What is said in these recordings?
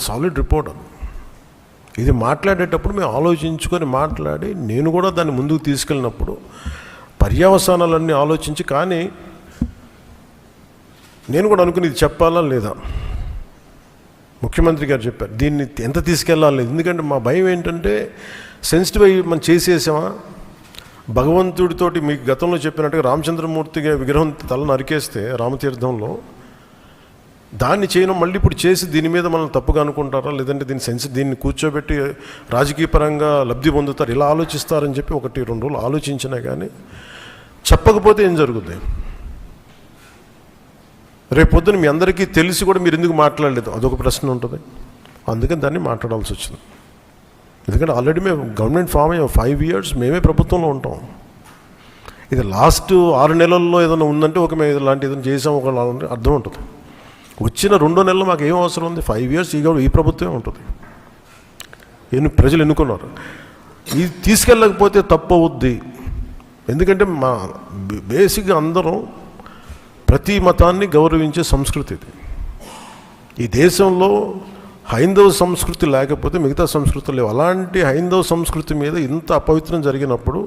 అది solid report. అది ఇది మాట్లాడేటప్పుడు మేము ఆలోచించుకొని మాట్లాడి నేను కూడా దాన్ని ముందుకు తీసుకెళ్ళినప్పుడు పర్యవసానాలన్నీ ఆలోచించి, కానీ నేను కూడా అనుకుని ఇది చెప్పాలా లేదా. ముఖ్యమంత్రి గారు చెప్పారు దీన్ని ఎంత తీసుకెళ్ళాలి, ఎందుకంటే మా భయం ఏంటంటే సెన్సిటివ్ అయ్యి మనం చేసేసామా. భగవంతుడితోటి మీకు గతంలో చెప్పినట్టుగా రామచంద్రమూర్తిగా విగ్రహం తల నరికేస్తే రామతీర్థంలో దాన్ని చేయడం మళ్ళీ ఇప్పుడు చేసి దీని మీద మనం తప్పుగా అనుకుంటారా, లేదంటే దీన్ని కూర్చోబెట్టి రాజకీయ పరంగా లబ్ధి పొందుతారు, ఇలా ఆలోచిస్తారని చెప్పి 1-2 రోజులు ఆలోచించినా కానీ చెప్పకపోతే ఏం జరుగుతుంది. రేపొద్దున మీ అందరికీ తెలిసి కూడా మీరు ఎందుకు మాట్లాడలేదు, అదొక ప్రశ్న ఉంటుంది. అందుకని దాన్ని మాట్లాడాల్సి వచ్చింది. ఎందుకంటే ఆల్రెడీ మేము గవర్నమెంట్ ఫామ్ అయ్యాం, 5 years మేమే ప్రభుత్వంలో ఉంటాం. ఇది లాస్ట్ 6 నెలల్లో ఏదైనా ఉందంటే ఒక మేము ఇలాంటి ఏదైనా చేసాం ఒక అర్థం ఉంటుంది. వచ్చిన 2 నెలలు మాకు ఏం అవసరం ఉంది, 5 years ఈ ప్రభుత్వమే ఉంటుంది. ప్రజలు ఎన్నుకున్నారు. ఇది తీసుకెళ్ళకపోతే తప్పు అవుద్ది. ఎందుకంటే మా బేసిక్గా అందరం ప్రతి మతాన్ని గౌరవించే సంస్కృతి ఇది. ఈ దేశంలో హైందవ సంస్కృతి లేకపోతే మిగతా సంస్కృతులు లేవు. అలాంటి హైందవ సంస్కృతి మీద ఇంత అపవిత్రం జరిగినప్పుడు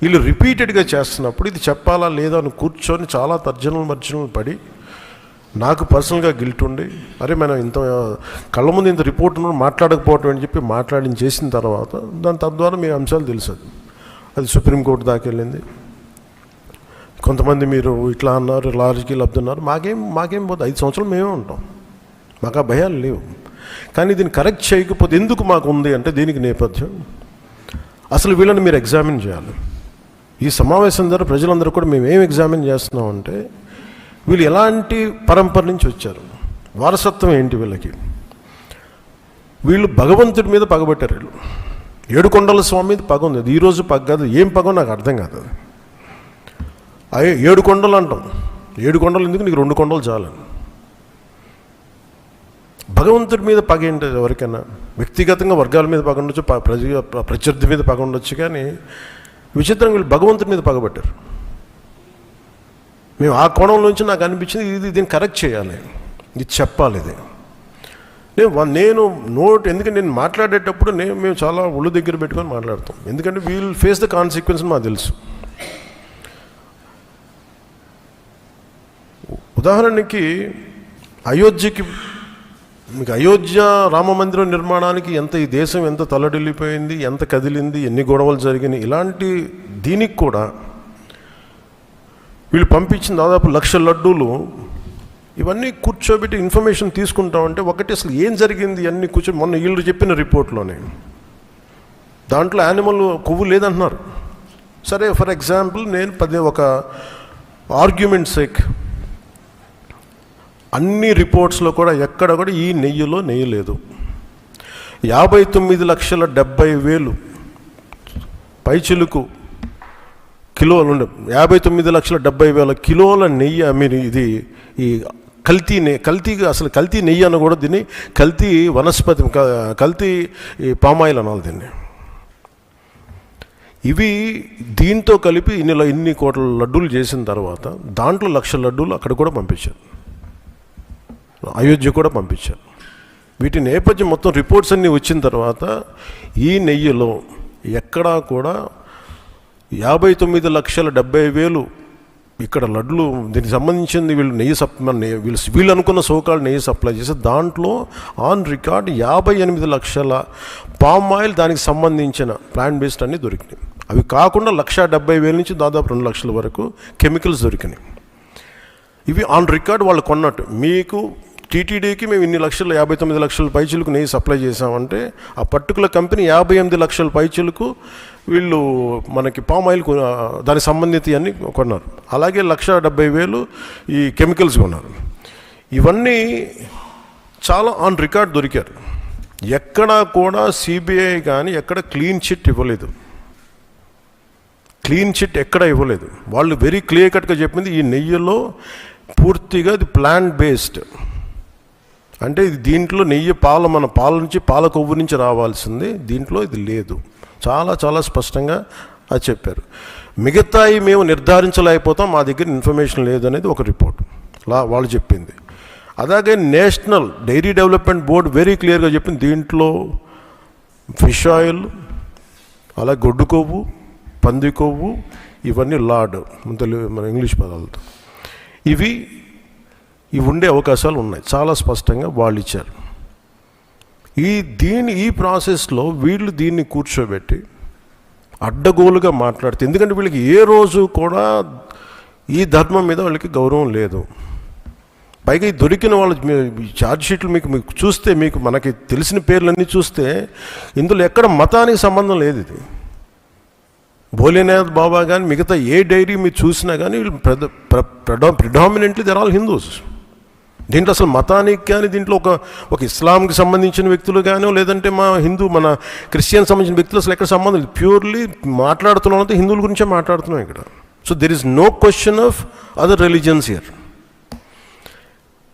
వీళ్ళు రిపీటెడ్గా చేస్తున్నప్పుడు ఇది చెప్పాలా లేదా అని కూర్చొని చాలా తర్జనలు పడి నాకు పర్సనల్గా గిల్ట్ ఉండి, అరే మనం ఇంత కళ్ళ ముందు ఇంత రిపోర్ట్ మాట్లాడకపోవటం అని చెప్పి చేసిన తర్వాత తద్వారా మీ అంశాలు తెలుసు. అది సుప్రీంకోర్టు దాకా వెళ్ళింది. కొంతమంది మీరు ఇట్లా అన్నారు, లారీకి లబ్ధన్నారు. మాకేం పోతే 5 సంవత్సరాలు మేమే ఉంటాం, మాకు ఆ భయాలు లేవు. కానీ దీన్ని కరెక్ట్ చేయకపోతే ఎందుకు మాకు ఉంది అంటే దీనికి నేపథ్యం అసలు వీళ్ళని మీరు ఎగ్జామిన్ చేయాలి. ఈ సమావేశం ద్వారా ప్రజలందరూ కూడా మేము ఏం ఎగ్జామిన్ చేస్తున్నామంటే వీళ్ళు ఎలాంటి పరంపర నుంచి వచ్చారు, వారసత్వం ఏంటి వీళ్ళకి. వీళ్ళు భగవంతుడి మీద పగబట్టారు. వీళ్ళు 7 కొండల స్వామి మీద పగ ఉంది. అది ఈరోజు పగ కాదు, ఏం పగో నాకు అర్థం కాదు. అది 7 కొండలు అంటాం. 7 కొండలు ఎందుకు, నీకు 2 కొండలు చాలని. భగవంతుడి మీద పగ ఏంటి ఎవరికైనా? వ్యక్తిగతంగా వర్గాల మీద పగ ఉండొచ్చు, ప్రత్యర్థి మీద పగ ఉండొచ్చు, కానీ విచిత్రంగా వీళ్ళు భగవంతుడి మీద పగబట్టారు. మేము ఆ కోణం నుంచి నాకు అనిపించింది దీన్ని కరెక్ట్ చేయాలి, ఇది చెప్పాలి. ఇది నేను ఎందుకంటే నేను మాట్లాడేటప్పుడు మేము చాలా ఒళ్ళు దగ్గర పెట్టుకొని మాట్లాడతాం. ఎందుకంటే వీల్ ఫేస్ ద కాన్సిక్వెన్స్ మాకు తెలుసు. ఉదాహరణకి అయోధ్య రామ మందిరం నిర్మాణానికి ఈ దేశం ఎంత తల్లడిల్లిపోయింది, ఎంత కదిలింది, ఎన్ని గొడవలు జరిగినాయి. ఇలాంటి దీనికి కూడా వీళ్ళు పంపించిన దాదాపు 1,00,000 లడ్డూలు ఇవన్నీ కూర్చోబెట్టి ఇన్ఫర్మేషన్ తీసుకుంటామంటే ఒకటి అసలు ఏం జరిగింది అన్నీ మొన్న వీళ్ళు చెప్పిన రిపోర్ట్లోనే దాంట్లో యానిమల్ కొవ్వు లేదంటున్నారు. సరే, ఫర్ ఎగ్జాంపుల్ నేను ఒక ఆర్గ్యుమెంట్ సేక్ అన్ని రిపోర్ట్స్లో కూడా ఎక్కడ కూడా ఈ నెయ్యిలో నెయ్యి లేదు. 59,70,000 పైచిలుకు కిలోలు ఉండే 59,70,000 కిలోల నెయ్యి మీరు ఇది ఈ కల్తీ నెయ్యి అనకూడదు, దీన్ని కల్తీ వనస్పతి, కల్తీ పామాయిల్ అనాలి దీన్ని. ఇవి దీంతో కలిపి ఇన్ని కోట్ల లడ్డూలు చేసిన తర్వాత దాంట్లో 1,00,000 లడ్డూలు అక్కడ కూడా పంపించారు, అయోధ్య కూడా పంపించారు. వీటి నేపథ్యం మొత్తం రిపోర్ట్స్ అన్నీ వచ్చిన తర్వాత ఈ నెయ్యిలో ఎక్కడా కూడా 59,70,000 ఇక్కడ లడ్లు దీనికి సంబంధించింది వీళ్ళు అనుకున్న సోకాళ్ళు నెయ్యి సప్లై చేసి దాంట్లో ఆన్ రికార్డ్ 58 లక్షల పామ్ ఆయిల్ దానికి సంబంధించిన ప్లాంట్ బేస్డ్ అన్నీ దొరికినాయి. అవి కాకుండా 1,70,000 నుంచి దాదాపు 2 లక్షల వరకు కెమికల్స్ దొరికినాయి. ఇవి ఆన్ రికార్డ్ వాళ్ళు కొన్నట్టు. మీకు టీటీడీకి మేము ఇన్ని లక్షలు 59 లక్షల పైచీలకు నెయ్యి సప్లై చేసామంటే ఆ పర్టికులర్ కంపెనీ 58 లక్షల పైచీలకు వీళ్ళు మనకి పామ్ ఆయిల్ దానికి సంబంధిత అన్నీ కొన్నారు. అలాగే 1,70,000 ఈ కెమికల్స్ కొన్నారు. ఇవన్నీ చాలా ఆన్ రికార్డ్ దొరికారు. ఎక్కడా కూడా సిబిఐ కానీ ఎక్కడ క్లీన్ చిట్ ఇవ్వలేదు. క్లీన్ చిట్ ఎక్కడ ఇవ్వలేదు. వాళ్ళు వెరీ క్లియర్ కట్గా చెప్పింది ఈ నెయ్యిలో పూర్తిగా ఇది ప్లాంట్ బేస్డ్, అంటే ఇది దీంట్లో నెయ్యి మన పాల నుంచి పాల కొవ్వు నుంచి రావాల్సింది, దీంట్లో ఇది లేదు. చాలా చాలా స్పష్టంగా అది చెప్పారు. మిగతాయి మేము నిర్ధారించలేకపోతాం, మా దగ్గర ఇన్ఫర్మేషన్ లేదు అనేది ఒక రిపోర్ట్ వాళ్ళు చెప్పింది. అలాగే national dairy development board very క్లియర్గా చెప్పింది, దీంట్లో ఫిష్ ఆయిల్, అలా గొడ్డు కొవ్వు, పంది కొవ్వు, ఇవన్నీ లార్డ్ మన ఇంగ్లీష్ పదాలతో ఇవి ఉండే అవకాశాలు ఉన్నాయి, చాలా స్పష్టంగా వాళ్ళు ఇచ్చారు. ఈ ప్రాసెస్లో వీళ్ళు దీన్ని కూర్చోబెట్టి అడ్డగోలుగా మాట్లాడితే, ఎందుకంటే వీళ్ళకి ఏ రోజు కూడా ఈ ధర్మం మీద వాళ్ళకి గౌరవం లేదు. పైగా ఈ దొరికిన వాళ్ళ ఛార్జ్ షీట్లు మీకు చూస్తే, మనకి తెలిసిన పేర్లన్నీ చూస్తే ఇందులో ఎక్కడ మతానికి సంబంధం లేదు. ఇది భోలేనాథ్ బాబా కానీ మిగతా ఏ డైరీ మీరు చూసినా కానీ వీళ్ళు ప్రిడామినెంట్లీ దర్ ఆల్ హిందూస్. దీంట్లో అసలు మతానికి కానీ, దీంట్లో ఒక ఇస్లాంకి సంబంధించిన వ్యక్తులు కానీ, లేదంటే మన క్రిస్టియన్ సంబంధించిన వ్యక్తులు అసలు ఎక్కడ సంబంధం లేదు. ప్యూర్లీ మాట్లాడుతున్నాం హిందువుల గురించే మాట్లాడుతున్నాం ఇక్కడ. So there is no question of other religions here.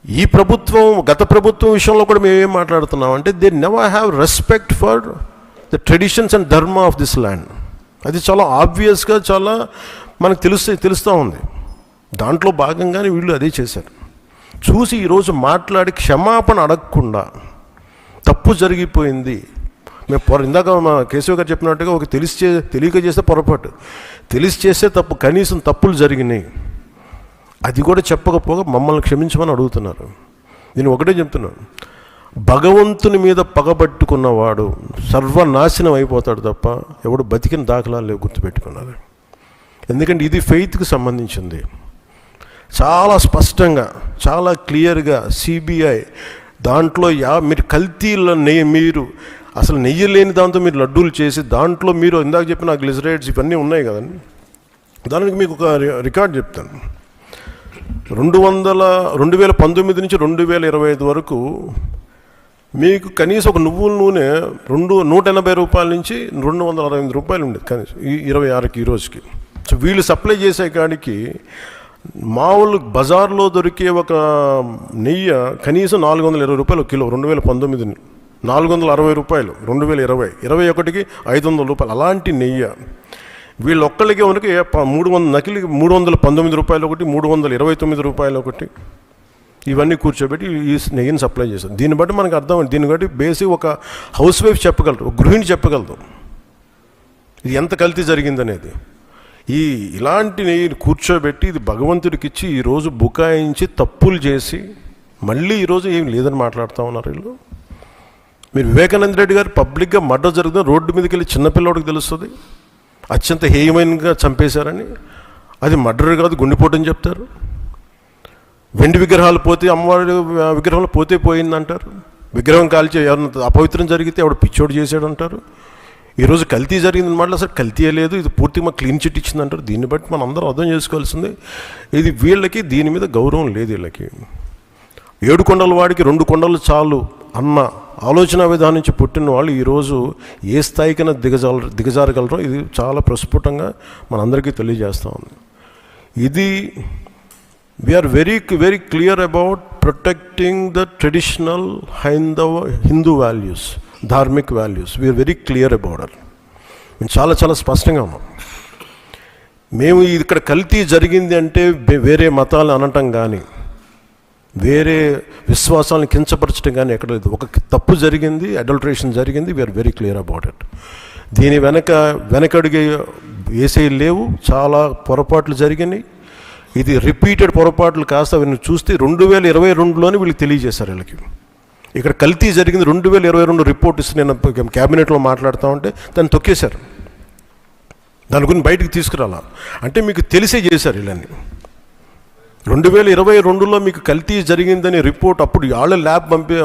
ఈ ప్రభుత్వం, గత ప్రభుత్వం విషయంలో కూడా మేము ఏం మాట్లాడుతున్నాం అంటే, they never have respect for the traditions and ధర్మ ఆఫ్ దిస్ ల్యాండ్. అది చాలా ఆబ్వియస్గా చాలా మనకు తెలుస్తూ ఉంది. దాంట్లో భాగంగానే వీళ్ళు అదే చేశారు. చూసి ఈరోజు మాట్లాడి క్షమాపణ అడగకుండా తప్పు జరిగిపోయింది. మేము ఇందాక మా కేశవ గారు చెప్పినట్టుగా ఒక తెలియక చేస్తే పొరపాటు, తెలిసి చేస్తే తప్పు, కనీసం తప్పులు జరిగినాయి, అది కూడా చెప్పకపోగా మమ్మల్ని క్షమించమని అడుగుతున్నారు. నేను ఒకటే చెప్తున్నాను, భగవంతుని మీద పగబట్టుకున్నవాడు సర్వనాశనం అయిపోతాడు తప్ప ఎవడు బతికిన దాఖలాలు లేవు, గుర్తుపెట్టుకున్నారు. ఎందుకంటే ఇది ఫెయిత్కి సంబంధించింది. చాలా స్పష్టంగా, చాలా క్లియర్గా సిబిఐ దాంట్లో మీరు కల్తీల మీరు అసలు నెయ్యి లేని దాంతో మీరు లడ్డూలు చేసి, దాంట్లో మీరు ఇందాక చెప్పిన గ్లిజరైడ్స్ ఇవన్నీ ఉన్నాయి కదండి. దానికి మీకు ఒక రికార్డ్ చెప్తాను. 2019 నుంచి 2025 వరకు మీకు కనీసం ఒక నువ్వుల నూనె 180 రూపాయల నుంచి 268 రూపాయలు ఉండేది కనీసం 26కి, ఈ రోజుకి. సో వీళ్ళు సప్లై చేసే కాడికి మామూలు బజార్లో దొరికే ఒక నెయ్యి కనీసం 420 రూపాయలు కిలో. 2019 460 రూపాయలు, 2020 21కి 500 రూపాయలు. అలాంటి నెయ్యి వీళ్ళొక్కళ్ళకి మనకి 300 నకిలీ 319 రూపాయలు ఒకటి, 329 రూపాయలు ఒకటి, ఇవన్నీ కూర్చోబెట్టి ఈ నెయ్యిని సప్లై చేశారు. దీన్ని బట్టి మనకు అర్థమైంది. దీన్ని బట్టి బేసిక్ ఒక హౌస్ వైఫ్ చెప్పగలరు, ఒక గృహిణి చెప్పగలదు ఇది ఎంత కల్తీ జరిగిందనేది. ఇలాంటి నెయ్యిని కూర్చోబెట్టి ఇది భగవంతుడికి ఇచ్చి ఈరోజు బుకాయించి తప్పులు చేసి మళ్ళీ ఈరోజు ఏం లేదని మాట్లాడుతూ ఉన్నారు వీళ్ళు. మీరు వివేకానంద రెడ్డి గారు పబ్లిక్గా మర్డర్ జరుగుతుంది, రోడ్డు మీదకి వెళ్ళి చిన్నపిల్లవాడికి తెలుస్తుంది అత్యంత హేయమైనగా చంపేశారని. అది మర్డర్ కాదు, గుండెపోటని చెప్తారు. వెండి విగ్రహాలు పోతే, అమ్మవారి విగ్రహాలు పోతే పోయిందంటారు. విగ్రహం కాల్చి ఎవరైనా అపవిత్రం జరిగితే ఎవడు పిచ్చోడు చేశాడు అంటారు. ఈరోజు కల్తీ జరిగింది మాట అసలు కల్తీయే లేదు, ఇది పూర్తిగా మాకు క్లీన్ చిట్ ఇచ్చిందంటారు. దీన్ని బట్టి మనం అందరం అర్థం చేసుకోవాల్సింది, ఇది వీళ్ళకి దీని మీద గౌరవం లేదు. వీళ్ళకి 7 కొండల వాడికి 2 కొండలు చాలు అన్న ఆలోచన విధానం నుంచి పుట్టిన వాళ్ళు ఈరోజు ఏ స్థాయికైనా దిగజారగలరో ఇది చాలా ప్రస్ఫుటంగా మనందరికీ తెలియజేస్తూ ఉంది. ఇది we're very clear about protecting the traditional Hindu values, dharmic values. We're very clear about it. మేము చాలా స్పష్టంగా ఉన్నాం. మేము ఇక్కడ కల్తీ జరిగింది అంటే వేరే మతాలు అనటం కానీ, వేరే విశ్వాసాలను కించపరచడం కానీ ఎక్కడ లేదు. ఒక తప్పు జరిగింది, అడల్టరేషన్ జరిగింది. We're very clear about it. దీని వెనకడుగు వేసే లేవు. చాలా పొరపాట్లు జరిగినాయి. ఇది రిపీటెడ్ పొరపాట్లు కాస్త వీళ్ళని చూస్తే 2022లోనే వీళ్ళకి తెలియజేశారు. వీళ్ళకి ఇక్కడ కల్తీ జరిగింది 2022 రిపోర్ట్ ఇస్తే నేను క్యాబినెట్లో మాట్లాడుతూ ఉంటే దాన్ని తొక్కేశారు. దాని గురించి బయటికి తీసుకురాలా అంటే మీకు తెలిసే చేశారు. వీళ్ళని 2022లో మీకు కల్తీ జరిగిందని రిపోర్ట్ అప్పుడు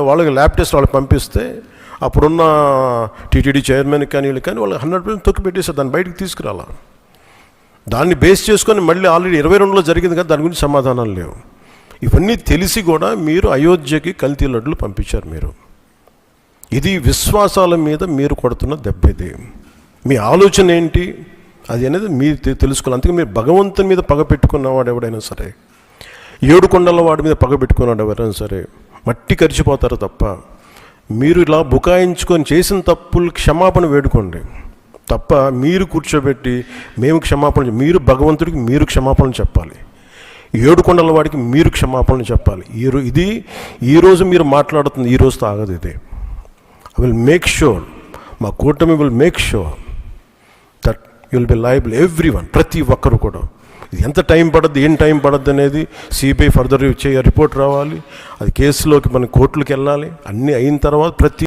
వాళ్ళకి ల్యాబ్ టెస్ట్ వాళ్ళకి పంపిస్తే అప్పుడున్న టీటీడీ చైర్మన్ కానీ వీళ్ళు కానీ వాళ్ళు 100% తొక్కి పెట్టేశారు. దాన్ని బయటికి తీసుకురాలా. దాన్ని బేస్ చేసుకొని మళ్ళీ ఆల్రెడీ 22లో జరిగింది కదా, దాని గురించి సమాధానాలు లేవు. ఇవన్నీ తెలిసి కూడా మీరు అయోధ్యకి కల్తీ లడ్డులు పంపించారు. మీరు ఇది విశ్వాసాల మీద మీరు కొడుతున్న దెబ్బ. ఇది మీ ఆలోచన ఏంటి అది అనేది మీరు తెలుసుకోవాలి. అందుకే మీరు భగవంతుని మీద పగ పెట్టుకున్నవాడు ఎవడైనా సరే, 7 కొండల వాడి మీద పగ పెట్టుకున్నాడు ఎవరైనా సరే మట్టి కరిచిపోతారు తప్ప, మీరు ఇలా బుకాయించుకొని చేసిన తప్పులు క్షమాపణ వేడుకోండి తప్ప మీరు కూర్చోబెట్టి మేము క్షమాపణ, మీరు భగవంతుడికి మీరు క్షమాపణ చెప్పాలి. ఏడుకొండల వాడికి మీరు క్షమాపణలు చెప్పాలి. ఈరోజు మీరు మాట్లాడుతుంది ఈ రోజుతో ఆగదు. ఇది ఐ విల్ మేక్ షూర్, మా కూటమి will make sure that you will be liable everyone, ప్రతి ఒక్కరు కూడా. ఇది ఎంత టైం పడుద్ది, ఏం టైం పడుద్ది అనేది సిబిఐ ఫర్దర్ రిపోర్ట్ రావాలి, అది కేసులోకి మన కోర్టులకు వెళ్ళాలి. అన్నీ అయిన తర్వాత ప్రతి